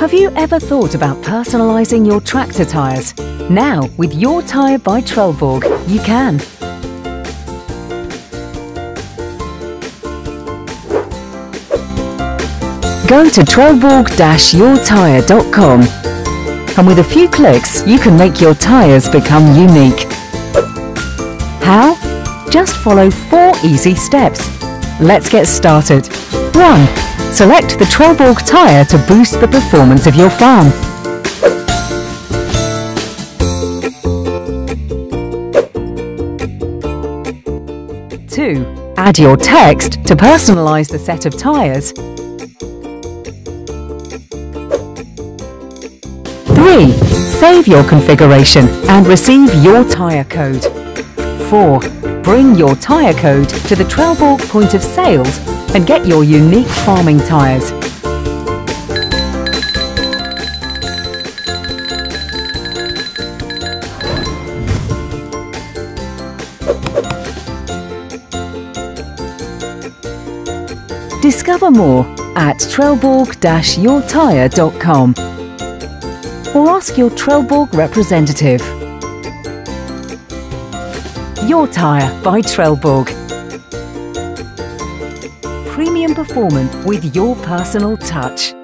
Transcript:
Have you ever thought about personalising your tractor tyres? Now, with YourTire by Trelleborg, you can. Go to Trelleborg-YourTire.com, and with a few clicks, you can make your tyres become unique. How? Just follow 4 easy steps. Let's get started. 1. Select the Trelleborg tyre to boost the performance of your farm. 2. Add your text to personalise the set of tyres. 3. Save your configuration and receive your tyre code. 4. Bring your tyre code to the Trelleborg point of sales and get your unique farming tyres. Discover more at Trelleborg-YourTire.com or ask your Trelleborg representative. YourTire by Trelleborg. Premium performance with your personal touch.